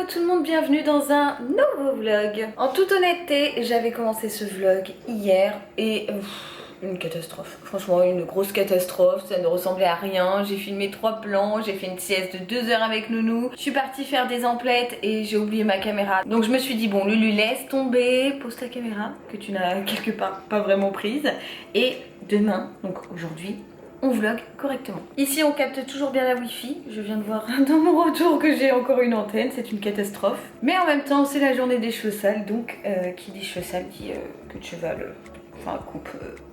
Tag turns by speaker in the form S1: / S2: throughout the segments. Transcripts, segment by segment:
S1: Hello tout le monde, bienvenue dans un nouveau vlog. En toute honnêteté, j'avais commencé ce vlog hier et une catastrophe. Franchement, une grosse catastrophe, ça ne ressemblait à rien. J'ai filmé 3 plans, j'ai fait une sieste de 2 heures avec Nounou. Je suis partie faire des emplettes et j'ai oublié ma caméra. Donc je me suis dit bon Lulu, laisse tomber, pose ta caméra que tu n'as quelque part pas vraiment prise. Et demain, donc aujourd'hui, on vlog correctement. Ici on capte toujours bien la wifi. Je viens de voir dans mon retour que j'ai encore une antenne, c'est une catastrophe. Mais en même temps c'est la journée des cheveux sales, donc qui dit cheveux sales dit que tu vas le... Enfin coupe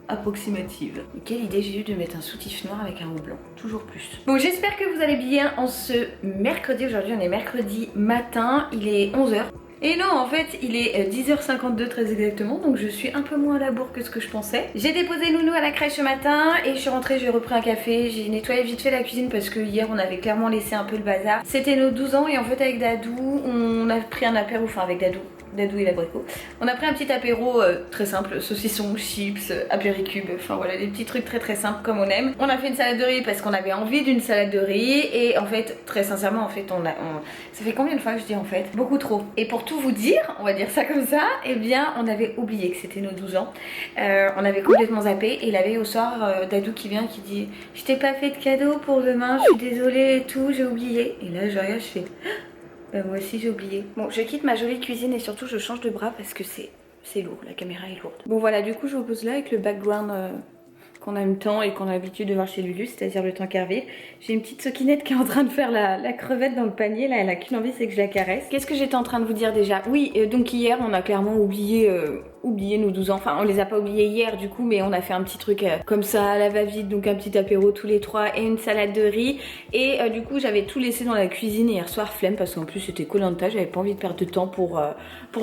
S1: approximative. Et quelle idée j'ai eu de mettre un soutif noir avec un haut blanc, toujours plus. Bon j'espère que vous allez bien en ce mercredi. Aujourd'hui on est mercredi matin, il est 11h. Et non, en fait, il est 10h52 très exactement, donc je suis un peu moins à la bourre que ce que je pensais. J'ai déposé Nounou à la crèche ce matin et je suis rentrée, j'ai repris un café, j'ai nettoyé vite fait la cuisine parce que hier on avait clairement laissé un peu le bazar. C'était nos 12 ans et en fait avec Dadou, on a pris un apéro, enfin avec Dadou et l'abricot. On a pris un petit apéro très simple, saucisson, chips, apéricube, enfin voilà des petits trucs très simples comme on aime. On a fait une salade de riz parce qu'on avait envie d'une salade de riz et en fait très sincèrement en fait ça fait combien de fois que je dis en fait? Beaucoup trop. Et pour tout vous dire, on va dire ça comme ça, eh bien on avait oublié que c'était nos 12 ans. On avait complètement zappé et la veille au soir, Dadou qui vient qui dit je t'ai pas fait de cadeau pour demain, je suis désolée et tout, j'ai oublié. Et là je regarde, je fais moi aussi j'ai oublié. Bon je quitte ma jolie cuisine et surtout je change de bras parce que c'est lourd, la caméra est lourde. Bon voilà, du coup je vous pose là avec le background qu'on aime tant et qu'on a l'habitude de voir chez Lulu, c'est-à-dire le temps qu'Hervé. J'ai une petite soquinette qui est en train de faire la crevette dans le panier, là elle a qu'une envie, c'est que je la caresse. Qu'est-ce que j'étais en train de vous dire déjà? Oui, donc hier on a clairement oublié nos 12 ans, enfin on les a pas oubliés hier du coup, mais on a fait un petit truc comme ça à la va-vite, donc un petit apéro tous les trois et une salade de riz. Et du coup j'avais tout laissé dans la cuisine hier soir, flemme, parce qu'en plus c'était Koh-Lanta, j'avais pas envie de perdre de temps pour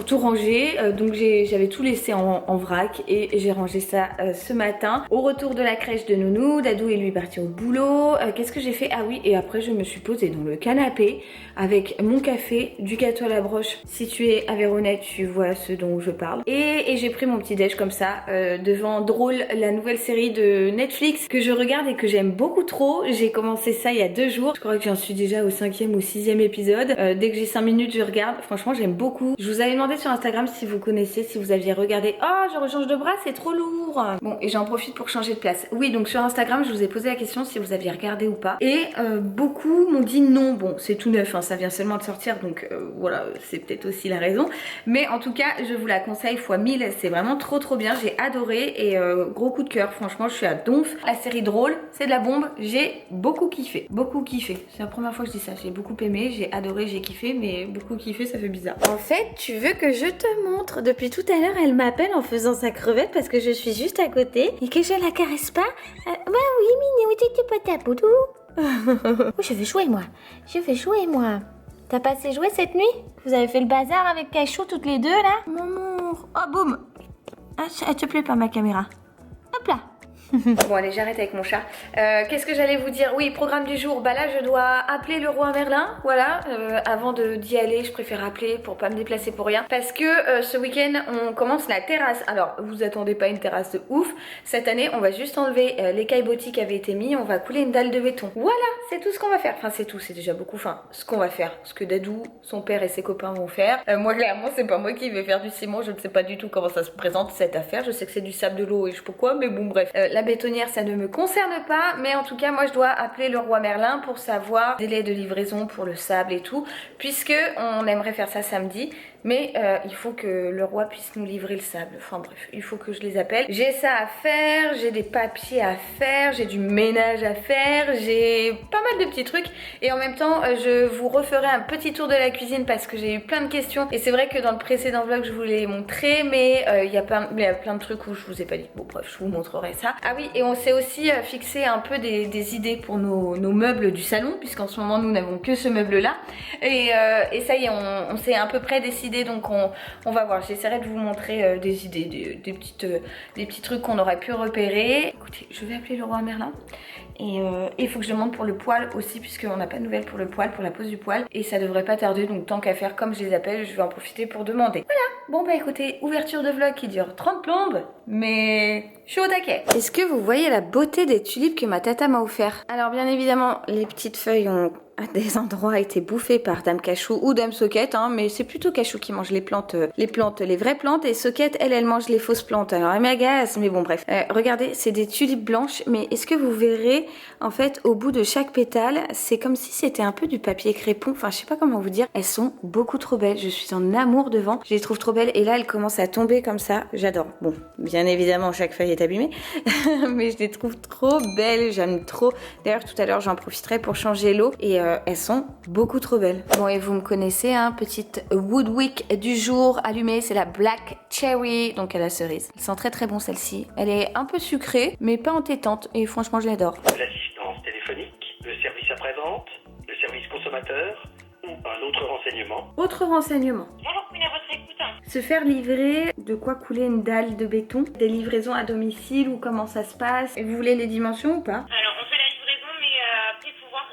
S1: tout ranger, donc j'avais tout laissé en vrac et j'ai rangé ça ce matin. Au retour de la crèche de Nounou, Dadou est lui parti au boulot. Qu'est-ce que j'ai fait? Ah oui, et après je me suis posée dans le canapé avec mon café, du gâteau à la broche. Si tu es à Véronette, tu vois ce dont je parle. Et j'ai pris mon petit déj comme ça devant Drôle, la nouvelle série de Netflix que je regarde et que j'aime beaucoup trop. J'ai commencé ça il y a 2 jours. Je crois que j'en suis déjà au 5e ou 6e épisode. Dès que j'ai 5 minutes, je regarde. Franchement, j'aime beaucoup. Je vous avais demandé sur Instagram si vous connaissez, si vous aviez regardé. Oh, je rechange de bras, c'est trop lourd. Bon, et j'en profite pour changer de place. Oui, donc sur Instagram, je vous ai posé la question si vous aviez regardé ou pas. Et beaucoup m'ont dit non. Bon, c'est tout neuf, hein, ça vient seulement de sortir, donc voilà, c'est peut-être aussi la raison. Mais en tout cas, je vous la conseille fois 1000. C'est vraiment trop bien. J'ai adoré et gros coup de cœur. Franchement, je suis à donf. La série Drôle, c'est de la bombe. J'ai beaucoup kiffé. Beaucoup kiffé. C'est la première fois que je dis ça. J'ai beaucoup aimé, j'ai adoré, j'ai kiffé, mais beaucoup kiffé, ça fait bizarre. En fait, tu veux que je te montre? Depuis tout à l'heure, elle m'appelle en faisant sa crevette parce que je suis juste à côté et que je la caresse pas. Bah oui, Minou, t'étais pas ta poudou. Oh, je vais jouer moi. Je vais jouer moi. T'as pas assez joué cette nuit? Vous avez fait le bazar avec Cachou toutes les deux là? Mon amour. Oh boum. Ah, elle te plaît pas ma caméra? Hop là. Bon allez, j'arrête avec mon chat. Qu'est-ce que j'allais vous dire? Oui, programme du jour. Bah là je dois appeler le roi Merlin. Voilà, avant d'y aller je préfère appeler pour pas me déplacer pour rien. Parce que ce week-end on commence la terrasse. Alors vous attendez pas une terrasse de ouf. Cette année on va juste enlever les caillebotis qui avaient été mis. On va couler une dalle de béton. Voilà, c'est tout ce qu'on va faire. Enfin c'est tout, c'est déjà beaucoup. Enfin ce qu'on va faire, ce que Dadou, son père et ses copains vont faire. Moi clairement c'est pas moi qui vais faire du ciment. Je ne sais pas du tout comment ça se présente cette affaire. Je sais que c'est du sable, de l'eau et je sais pas quoi, mais bon bref. La bétonnière ça ne me concerne pas, mais en tout cas moi je dois appeler le roi Merlin pour savoir délai de livraison pour le sable et tout, puisque on aimerait faire ça samedi, mais il faut que le roi puisse nous livrer le sable. Enfin bref, il faut que je les appelle. J'ai ça à faire, j'ai des papiers à faire, j'ai du ménage à faire, j'ai pas mal de petits trucs et en même temps je vous referai un petit tour de la cuisine parce que j'ai eu plein de questions et c'est vrai que dans le précédent vlog je vous l'ai montré, mais il y a plein de trucs où je vous ai pas dit. Bon bref, je vous montrerai ça. Ah oui, et on s'est aussi fixé un peu des idées pour nos meubles du salon, puisqu'en ce moment nous n'avons que ce meuble là et ça y est, on s'est à peu près décidé, donc on va voir. J'essaierai de vous montrer des idées, des petits trucs qu'on aurait pu repérer. Écoutez, je vais appeler le roi Merlin et il faut que je demande pour le poêle aussi, puisqu'on n'a pas de nouvelles pour le poêle, pour la pose du poêle, et ça devrait pas tarder, donc tant qu'à faire, comme je les appelle, je vais en profiter pour demander. Voilà, bon bah écoutez, ouverture de vlog qui dure 30 plombes, mais je suis au taquet. Est-ce que vous voyez la beauté des tulipes que ma tata m'a offert? Alors bien évidemment, les petites feuilles ont à des endroits a été bouffé par Dame Cachou ou Dame Soquette, hein, mais c'est plutôt Cachou qui mange les plantes, les vraies plantes, et Soquette, elle mange les fausses plantes. Alors elle m'agace, mais bon bref. Regardez, c'est des tulipes blanches, mais est-ce que vous verrez, en fait, au bout de chaque pétale, c'est comme si c'était un peu du papier crépon, enfin je sais pas comment vous dire, elles sont beaucoup trop belles, je suis en amour devant, je les trouve trop belles, et là elles commencent à tomber comme ça, j'adore. Bon, bien évidemment chaque feuille est abîmée, mais je les trouve trop belles, j'aime trop. D'ailleurs tout à l'heure j'en profiterai pour changer l'eau, et elles sont beaucoup trop belles. Bon, et vous me connaissez, hein, petite Woodwick du jour allumée, c'est la Black Cherry, donc à la cerise. Elle sent très très bon celle-ci, elle est un peu sucrée, mais pas entêtante, et franchement je l'adore.
S2: L'assistance téléphonique, le service après-vente, le service consommateur ou un autre renseignement.
S1: Autre renseignement.
S3: Bonjour, Queen, à votre écoute.
S1: Se faire livrer de quoi couler une dalle de béton, des livraisons à domicile ou comment ça se passe. Et vous voulez les dimensions ou pas?
S3: Alors, on fait la livraison, mais après, faut voir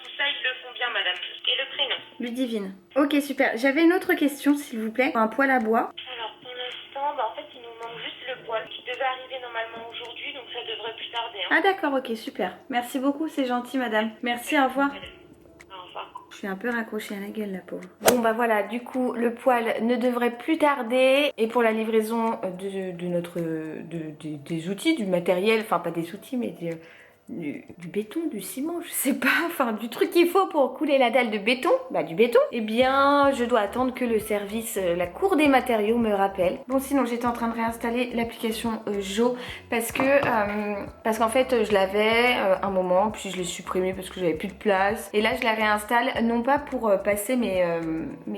S3: si ça, ils le font bien, madame. Et le prénom.
S1: Ludivine. Ok, super. J'avais une autre question, s'il vous plaît. Un poêle à bois.
S3: Alors, pour l'instant, en fait, il nous manque juste le poêle qui devait arriver normalement aujourd'hui, donc ça devrait plus tarder.
S1: Ah d'accord, ok, super. Merci beaucoup, c'est gentil, madame. Merci, au revoir.
S3: Au revoir.
S1: Je suis un peu raccrochée à la gueule, la pauvre. Bon bah voilà, du coup le poêle ne devrait plus tarder. Et pour la livraison des outils, du matériel, enfin pas des outils mais du béton, du ciment, je sais pas, enfin du truc qu'il faut pour couler la dalle de béton, bah du béton, eh bien je dois attendre que le service, la cour des matériaux me rappelle. Bon, sinon j'étais en train de réinstaller l'application Jo parce qu'en fait je l'avais un moment, puis je l'ai supprimée parce que j'avais plus de place, et là je la réinstalle non pas pour passer mes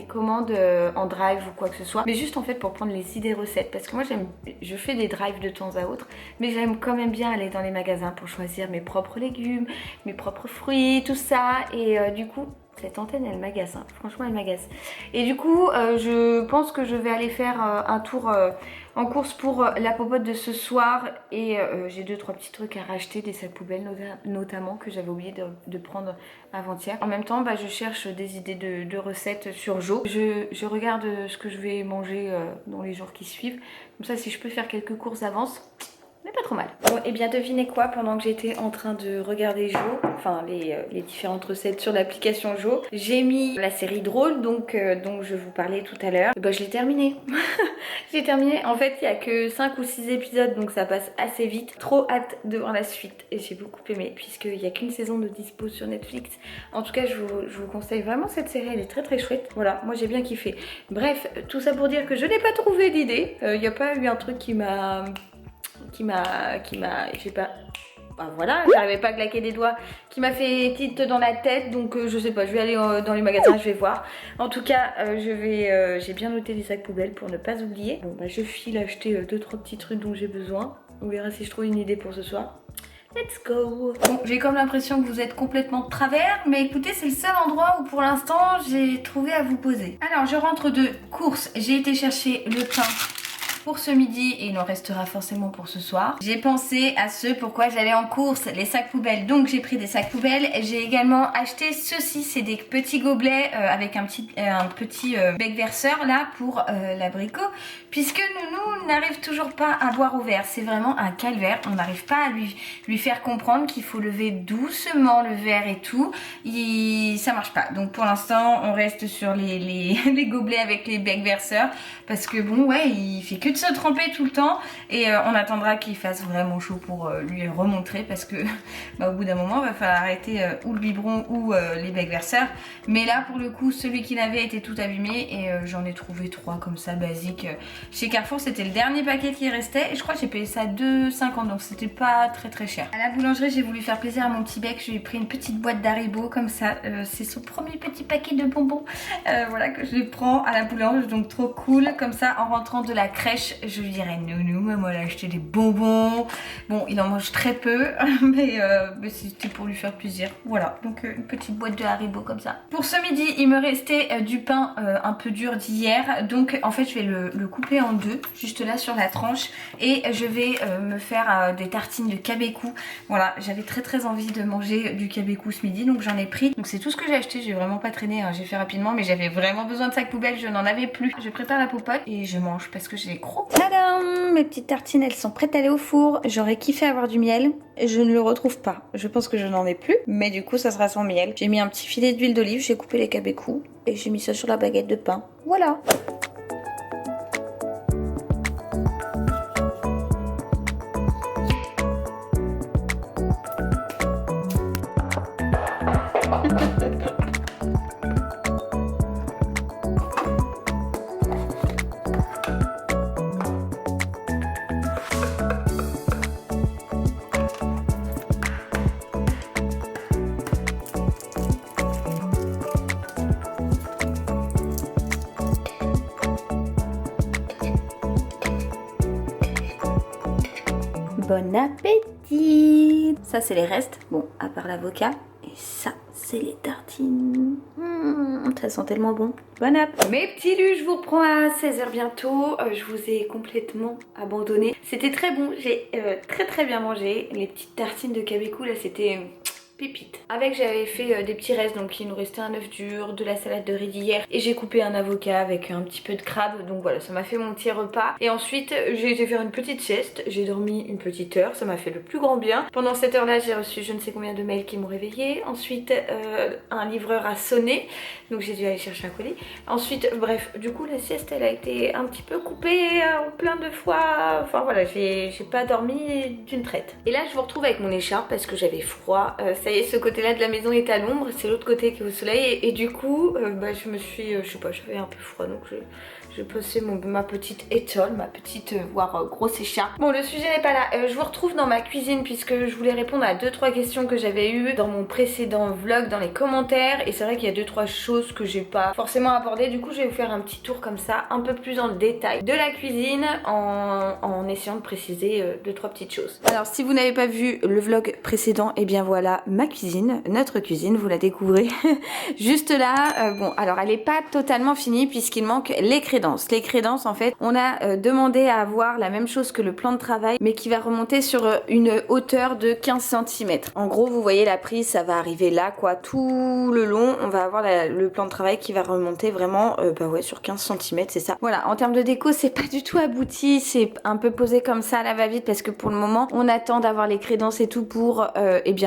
S1: commandes en drive ou quoi que ce soit, mais juste en fait pour prendre les idées recettes, parce que moi je fais des drives de temps à autre, mais j'aime quand même bien aller dans les magasins pour choisir mes propres légumes, mes propres fruits, tout ça, et du coup cette antenne elle m'agace, hein. Franchement elle m'agace, et du coup je pense que je vais aller faire un tour en course pour la popote de ce soir, et j'ai 2-3 petits trucs à racheter, des sacs poubelles notamment que j'avais oublié de prendre avant-hier. En même temps je cherche des idées de recettes sur Jo, je regarde ce que je vais manger dans les jours qui suivent, comme ça si je peux faire quelques courses d'avance, mais pas trop mal. Bon, et bien devinez quoi, pendant que j'étais en train de regarder Jo, enfin les différentes recettes sur l'application Jo, j'ai mis la série Drôle, donc je vous parlais tout à l'heure. Bah je l'ai terminée. J'ai terminé. En fait il y a que 5 ou 6 épisodes, donc ça passe assez vite. Trop hâte de voir la suite, et j'ai beaucoup aimé puisqu'il n'y a qu'une saison de dispo sur Netflix. En tout cas je vous conseille vraiment cette série, elle est très très chouette. Voilà, moi j'ai bien kiffé. Bref, tout ça pour dire que je n'ai pas trouvé d'idée. Il n'y a pas eu un truc qui m'a, je sais pas, ben voilà, j'arrivais pas à claquer des doigts, qui m'a fait tilt dans la tête, donc je sais pas, je vais aller dans les magasins, je vais voir. En tout cas, j'ai bien noté les sacs poubelles pour ne pas oublier. Bon bah je file acheter 2-3 petits trucs dont j'ai besoin. On verra si je trouve une idée pour ce soir. Let's go. Bon, j'ai comme l'impression que vous êtes complètement de travers, mais écoutez, c'est le seul endroit où pour l'instant j'ai trouvé à vous poser. Alors, je rentre de course, j'ai été chercher le pain pour ce midi et il en restera forcément pour ce soir. J'ai pensé à ce pourquoi j'allais en course, les sacs poubelles, donc j'ai pris des sacs poubelles. J'ai également acheté ceci, c'est des petits gobelets avec un petit bec verseur là pour l'abricot, puisque Nounou n'arrive toujours pas à boire au verre. C'est vraiment un calvaire, on n'arrive pas à lui faire comprendre qu'il faut lever doucement le verre et tout, ça marche pas. Donc pour l'instant on reste sur les gobelets avec les becs verseurs, parce que bon ouais, il fait que de se tremper tout le temps, et on attendra qu'il fasse vraiment chaud pour lui remontrer, parce que bah, au bout d'un moment il va falloir arrêter ou le biberon ou les becs verseurs. Mais là pour le coup celui qu'il avait était tout abîmé, et j'en ai trouvé 3 comme ça basiques chez Carrefour. C'était le dernier paquet qui restait et je crois que j'ai payé ça 2,50, donc c'était pas très cher. À la boulangerie j'ai voulu faire plaisir à mon petit bec, je lui ai pris une petite boîte d'Haribo comme ça, c'est son premier petit paquet de bonbons, voilà, que je lui prends à la boulange, donc trop cool. Comme ça en rentrant de la crèche je lui dirais Nounou, maman elle a acheté des bonbons. Bon, il en mange très peu, mais c'était pour lui faire plaisir. Voilà, donc une petite boîte de Haribo comme ça. Pour ce midi, il me restait du pain un peu dur d'hier, donc en fait je vais le couper en deux, juste là sur la tranche, et je vais me faire des tartines de cabécou. Voilà, j'avais très envie de manger du cabécou ce midi, donc j'en ai pris. Donc c'est tout ce que j'ai acheté, j'ai vraiment pas traîné, hein. J'ai fait rapidement, mais j'avais vraiment besoin de sac poubelle, je n'en avais plus. Je prépare la popote et je mange parce que j'ai micro. Tadam! Mes petites tartines, elles sont prêtes à aller au four. J'aurais kiffé avoir du miel. Je ne le retrouve pas. Je pense que je n'en ai plus. Mais du coup, ça sera sans miel. J'ai mis un petit filet d'huile d'olive, j'ai coupé les cabécous. Et j'ai mis ça sur la baguette de pain. Voilà! Bon appétit! Ça c'est les restes, bon à part l'avocat. Et ça c'est les tartines. Ça sent tellement bon. Bon app! Mes petits lus, je vous reprends à 16h bientôt. Je vous ai complètement abandonné. C'était très bon, j'ai très bien mangé. Les petites tartines de cabécou là c'était... pépite. Avec j'avais fait des petits restes, donc il nous restait un œuf dur, de la salade de riz d'hier et j'ai coupé un avocat avec un petit peu de crabe, donc voilà, ça m'a fait mon petit repas. Et ensuite j'ai été faire une petite sieste, j'ai dormi une petite heure, ça m'a fait le plus grand bien. Pendant cette heure là j'ai reçu je ne sais combien de mails qui m'ont réveillée. Ensuite un livreur a sonné, donc j'ai dû aller chercher un colis. Ensuite bref, du coup la sieste elle a été un petit peu coupée plein de fois, enfin voilà, j'ai pas dormi d'une traite. Et là je vous retrouve avec mon écharpe parce que j'avais froid. Ça y est, ce côté-là de la maison est à l'ombre, c'est l'autre côté qui est au soleil et du coup, je me suis, je sais pas, j'avais un peu froid donc j'ai posé ma petite étole, ma petite voire grosse écharpe. Bon, le sujet n'est pas là. Je vous retrouve dans ma cuisine puisque je voulais répondre à 2-3 questions que j'avais eues dans mon précédent vlog, dans les commentaires. Et c'est vrai qu'il y a 2-3 choses que j'ai pas forcément abordées. Du coup, je vais vous faire un petit tour comme ça, un peu plus en détail de la cuisine en essayant de préciser 2-3 petites choses. Alors, si vous n'avez pas vu le vlog précédent, et bien voilà ma cuisine, notre cuisine, vous la découvrez juste là. Bon, alors elle est pas totalement finie puisqu'il manque les crédences. Les crédences, en fait, on a demandé à avoir la même chose que le plan de travail, mais qui va remonter sur une hauteur de 15 cm. En gros, vous voyez la prise, ça va arriver là, quoi. Tout le long, on va avoir le plan de travail qui va remonter vraiment, sur 15 cm, c'est ça. Voilà, en termes de déco, c'est pas du tout abouti, c'est un peu posé comme ça à la va-vite, parce que pour le moment, on attend d'avoir les crédences et tout pour,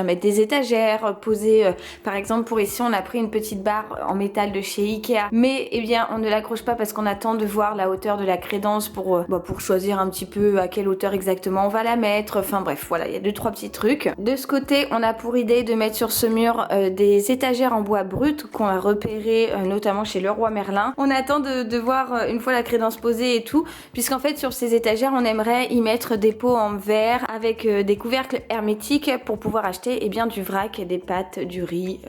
S1: mettre des étagères, poser, par exemple, pour ici, on a pris une petite barre en métal de chez Ikea, mais, on ne l'accroche pas parce qu'on attend de voir la hauteur de la crédence pour choisir un petit peu à quelle hauteur exactement on va la mettre. Enfin bref, voilà, il y a 2-3 petits trucs. De ce côté, on a pour idée de mettre sur ce mur des étagères en bois brut qu'on a repéré notamment chez Leroy Merlin. On attend de voir une fois la crédence posée et tout, puisqu'en fait sur ces étagères, on aimerait y mettre des pots en verre avec des couvercles hermétiques pour pouvoir acheter du vrac, des pâtes, du riz,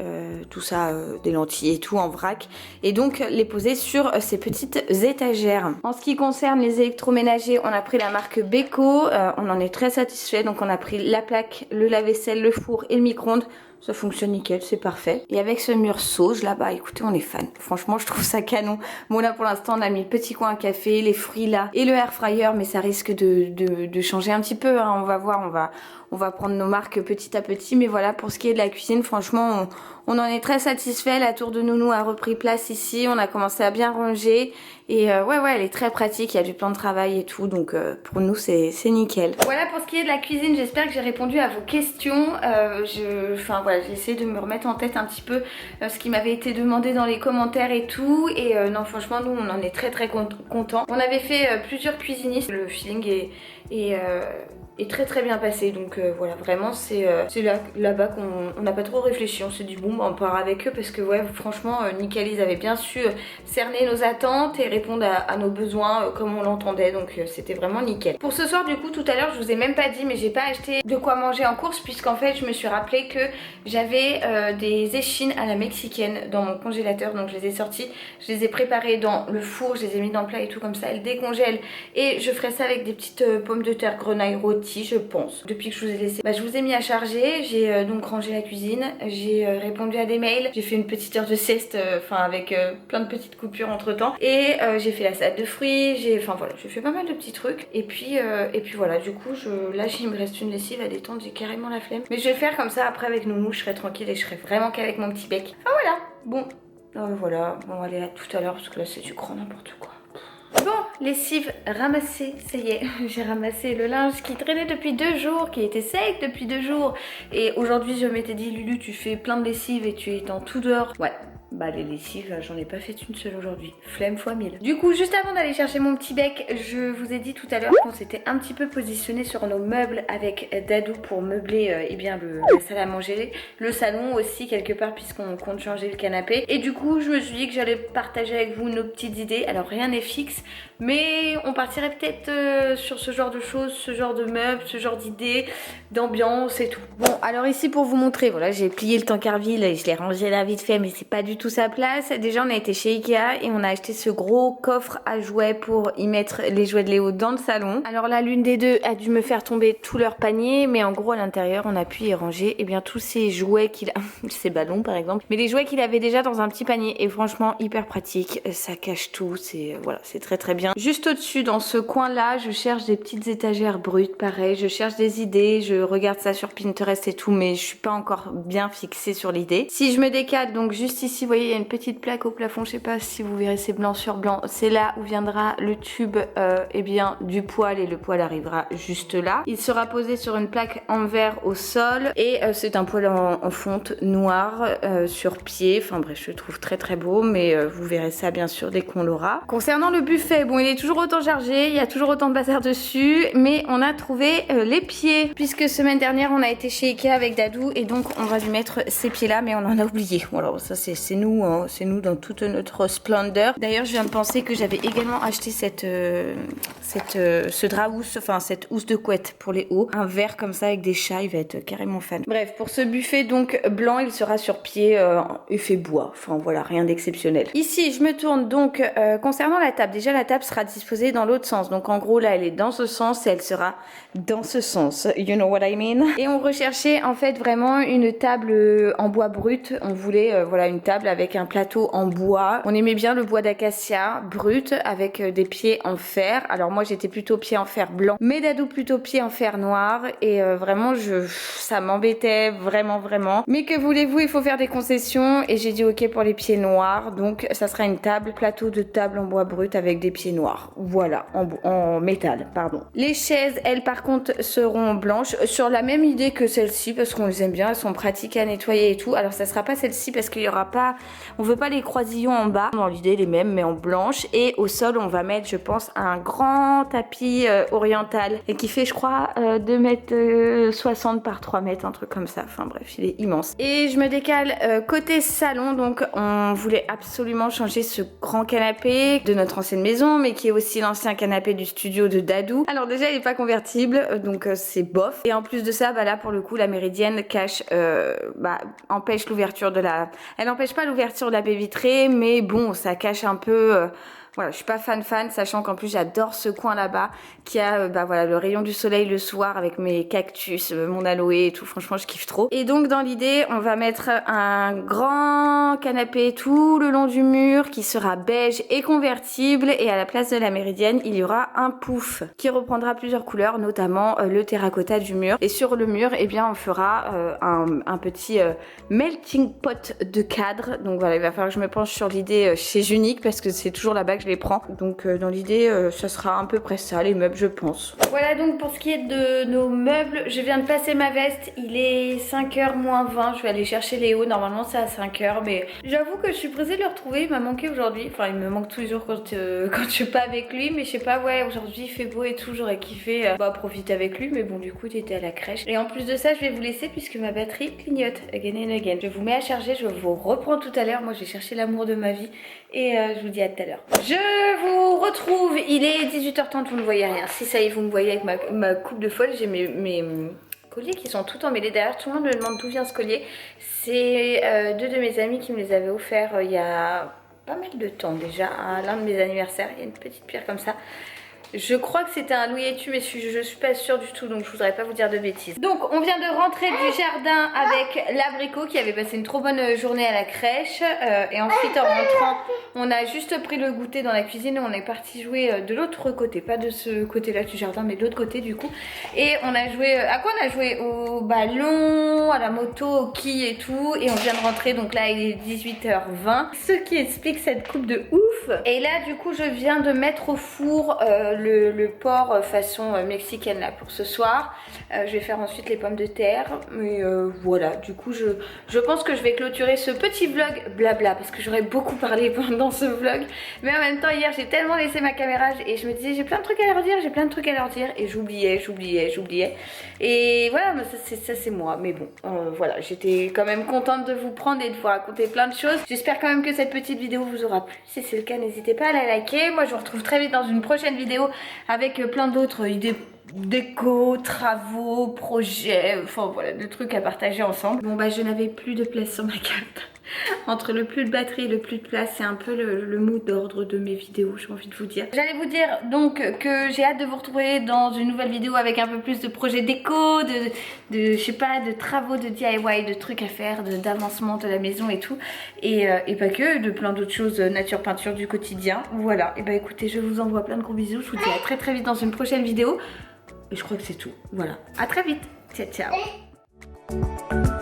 S1: tout ça, des lentilles et tout en vrac, et donc les poser sur ces petites étagères. En ce qui concerne les électroménagers, on a pris la marque Beko, on en est très satisfait, donc on a pris la plaque, le lave-vaisselle, le four et le micro-ondes. Ça fonctionne nickel, c'est parfait. Et avec ce mur sauge là-bas, écoutez, on est fan. Franchement, je trouve ça canon. Bon là pour l'instant, on a mis le petit coin à café, les fruits là et le air fryer, mais ça risque de changer un petit peu, hein. On va voir, on va prendre nos marques petit à petit. Mais voilà, pour ce qui est de la cuisine, franchement, on en est très satisfait. La tour de nounou a repris place ici. On a commencé à bien ranger. Et ouais, elle est très pratique. Il y a du plan de travail et tout. Donc pour nous, c'est nickel. Voilà pour ce qui est de la cuisine. J'espère que j'ai répondu à vos questions. J'ai essayé de me remettre en tête un petit peu ce qui m'avait été demandé dans les commentaires et tout. Et non, franchement, nous, on en est très contents. On avait fait plusieurs cuisinistes. Le feeling est très bien passé, donc voilà, vraiment c'est là-bas qu'on n'a pas trop réfléchi, on s'est dit bon on part avec eux parce que ouais franchement nickel, ils avaient bien su cerner nos attentes et répondre à nos besoins comme on l'entendait, donc c'était vraiment nickel. Pour ce soir du coup, tout à l'heure je vous ai même pas dit, mais j'ai pas acheté de quoi manger en course puisqu'en fait je me suis rappelé que j'avais des échines à la mexicaine dans mon congélateur, donc je les ai sorties, je les ai préparées dans le four, je les ai mis dans le plat et tout comme ça, elles décongèlent et je ferai ça avec des petites pommes de terre grenaille rôties, je pense. Depuis que je vous ai laissé, je vous ai mis à charger, j'ai donc rangé la cuisine, j'ai répondu à des mails, j'ai fait une petite heure de sieste, avec plein de petites coupures entre temps, et j'ai fait la salade de fruits, j'ai fait pas mal de petits trucs, et puis voilà, du coup là il me reste une lessive à détendre, j'ai carrément la flemme, mais je vais le faire comme ça, après avec Nounou je serai tranquille et je serai vraiment qu'avec mon petit bec. Ah voilà, bon, voilà, bon allez à tout à l'heure parce que là c'est du grand n'importe quoi. Bon, lessive ramassée, ça y est, j'ai ramassé le linge qui traînait depuis 2 jours, qui était sec depuis 2 jours. Et aujourd'hui je m'étais dit Lulu, tu fais plein de lessive et tu es en tout dehors. Ouais. Bah les lessives, j'en ai pas fait une seule aujourd'hui. Flemme fois 1000. Du coup, juste avant d'aller chercher mon petit bec, je vous ai dit tout à l'heure qu'on s'était un petit peu positionné sur nos meubles avec Dadou pour meubler eh bien la salle à manger, le salon aussi quelque part puisqu'on compte changer le canapé. Et du coup, je me suis dit que j'allais partager avec vous nos petites idées. Alors rien n'est fixe, mais on partirait peut-être sur ce genre de choses, ce genre de meubles, ce genre d'idées, d'ambiance et tout. Bon, alors ici pour vous montrer, voilà, j'ai plié le Tancarville et je l'ai rangé là vite fait, mais c'est pas du tout sa place. Déjà on a été chez Ikea et on a acheté ce gros coffre à jouets pour y mettre les jouets de Léo dans le salon. Alors là l'une des deux a dû me faire tomber tout leur panier, mais en gros à l'intérieur on a pu y ranger bien tous ces jouets qu'il a, ces ballons par exemple, mais les jouets qu'il avait déjà dans un petit panier et franchement hyper pratique, ça cache tout, c'est voilà, c'est très très bien. Juste au-dessus dans ce coin là je cherche des petites étagères brutes, pareil, je cherche des idées, je regarde ça sur Pinterest et tout, mais je suis pas encore bien fixée sur l'idée. Si je me décale donc juste ici, vous voyez il y a une petite plaque au plafond, je sais pas si vous verrez, c'est blanc sur blanc, c'est là où viendra le tube du poêle et le poêle arrivera juste là. Il sera posé sur une plaque en verre au sol et c'est un poêle en fonte noir sur pied, enfin bref je le trouve très très beau, mais vous verrez ça bien sûr dès qu'on l'aura. Concernant le buffet, bon il est toujours autant chargé, il y a toujours autant de bazar dessus, mais on a trouvé les pieds, puisque semaine dernière on a été chez Ikea avec Dadou et donc on va lui mettre ces pieds là, mais on en a oublié. Voilà, ça c'est nous, hein, c'est nous dans toute notre splendeur. D'ailleurs je viens de penser que j'avais également acheté ce drap housse, enfin cette housse de couette pour les hauts, un vert comme ça avec des chats, il va être carrément fan. Bref, pour ce buffet donc blanc, il sera sur pied effet bois, enfin voilà, rien d'exceptionnel. Ici je me tourne donc concernant la table, déjà la table sera disposée dans l'autre sens, donc en gros là elle est dans ce sens et elle sera dans ce sens, you know what I mean. Et on recherchait en fait vraiment une table en bois brut, on voulait voilà une table avec un plateau en bois, on aimait bien le bois d'acacia brut avec des pieds en fer. Alors moi j'étais plutôt pied en fer blanc, mais Dadou plutôt pied en fer noir, et vraiment ça m'embêtait vraiment, mais que voulez-vous, il faut faire des concessions et j'ai dit ok pour les pieds noirs, donc ça sera une plateau de table en bois brut avec des pieds noirs, voilà, en métal pardon. Les chaises elles par contre seront blanches, sur la même idée que celle-ci parce qu'on les aime bien, elles sont pratiques à nettoyer et tout. Alors ça sera pas celle-ci parce qu'il y aura pas, on veut pas les croisillons en bas, dans l'idée les mêmes mais en blanche, et au sol on va mettre je pense un grand tapis oriental et qui fait je crois 2,60 m par 3 mètres, un truc comme ça, enfin bref il est immense. Et je me décale côté salon, donc on voulait absolument changer ce grand canapé de notre ancienne maison mais qui est aussi l'ancien canapé du studio de Dadou. Alors déjà il est pas convertible donc c'est bof, et en plus de ça là pour le coup la méridienne cache empêche l'ouverture de la, elle empêche pas l'ouverture de la baie vitrée, mais bon ça cache un peu voilà, je suis pas fan, sachant qu'en plus j'adore ce coin là-bas qui a voilà le rayon du soleil le soir avec mes cactus, mon aloe et tout, franchement je kiffe trop. Et donc dans l'idée on va mettre un grand canapé tout le long du mur qui sera beige et convertible, et à la place de la méridienne il y aura un pouf qui reprendra plusieurs couleurs, notamment le terracotta du mur, et sur le mur on fera un petit melting pot de cadre. Donc voilà, il va falloir que je me penche sur l'idée chez Junique parce que c'est toujours là-bas que je les prends, donc dans l'idée ça sera à peu près ça les meubles je pense. Voilà donc pour ce qui est de nos meubles, je viens de passer ma veste, il est 5h moins 20, je vais aller chercher Léo, normalement c'est à 5h, mais j'avoue que je suis pressée de le retrouver, il m'a manqué aujourd'hui, enfin il me manque toujours quand je suis pas avec lui, mais je sais pas, ouais aujourd'hui il fait beau et tout, j'aurais kiffé profiter avec lui, mais bon du coup il était à la crèche. Et en plus de ça je vais vous laisser puisque ma batterie clignote again and again. Je vous mets à charger, je vous reprends tout à l'heure, moi j'ai cherché l'amour de ma vie et je vous dis à tout à l'heure. Je vous retrouve, il est 18h30, vous ne voyez rien. Si ça y est, vous me voyez avec ma coupe de folle, j'ai mes colliers qui sont tout emmêlés derrière. Tout le monde me demande d'où vient ce collier. C'est deux de mes amis qui me les avaient offerts il y a pas mal de temps déjà, à l'un de mes anniversaires. Il y a une petite pierre comme ça. Je crois que c'était un Louis Etu, mais je suis pas sûre du tout, donc je voudrais pas vous dire de bêtises. Donc on vient de rentrer du jardin avec l'abricot qui avait passé une trop bonne journée à la crèche, et ensuite en rentrant on a juste pris le goûter dans la cuisine et on est parti jouer de l'autre côté, pas de ce côté là du jardin mais de l'autre côté du coup, et on a joué, à quoi on a joué? Au ballon, à la moto, au quilles et tout, et on vient de rentrer, donc là il est 18h20, ce qui explique cette coupe de ouf. bouffe. Et là du coup je viens de mettre au four le porc façon mexicaine là pour ce soir. Je vais faire ensuite les pommes de terre. Mais voilà, du coup je pense que je vais clôturer ce petit vlog blabla parce que j'aurais beaucoup parlé pendant ce vlog. Mais en même temps hier j'ai tellement laissé ma caméra et je me disais j'ai plein de trucs à leur dire, j'ai plein de trucs à leur dire et j'oubliais. Et voilà, ça c'est moi. Mais bon, voilà, j'étais quand même contente de vous prendre et de vous raconter plein de choses. J'espère quand même que cette petite vidéo vous aura plu. Si c'est le cas, n'hésitez pas à la liker. Moi je vous retrouve très vite dans une prochaine vidéo avec plein d'autres idées déco, travaux, projets, enfin voilà, de trucs à partager ensemble. Bon bah je n'avais plus de place sur ma carte. Entre le plus de batterie et le plus de place, c'est un peu le mot d'ordre de mes vidéos, j'ai envie de vous dire. J'allais vous dire donc que j'ai hâte de vous retrouver dans une nouvelle vidéo avec un peu plus de projets déco, de je sais pas, de travaux, de DIY, de trucs à faire, d'avancement de la maison et tout. Et pas que, de plein d'autres choses, nature, peinture du quotidien. Voilà, et bah écoutez, je vous envoie plein de gros bisous. Je vous dis à très vite dans une prochaine vidéo. Et je crois que c'est tout. Voilà, à très vite. Ciao, ciao.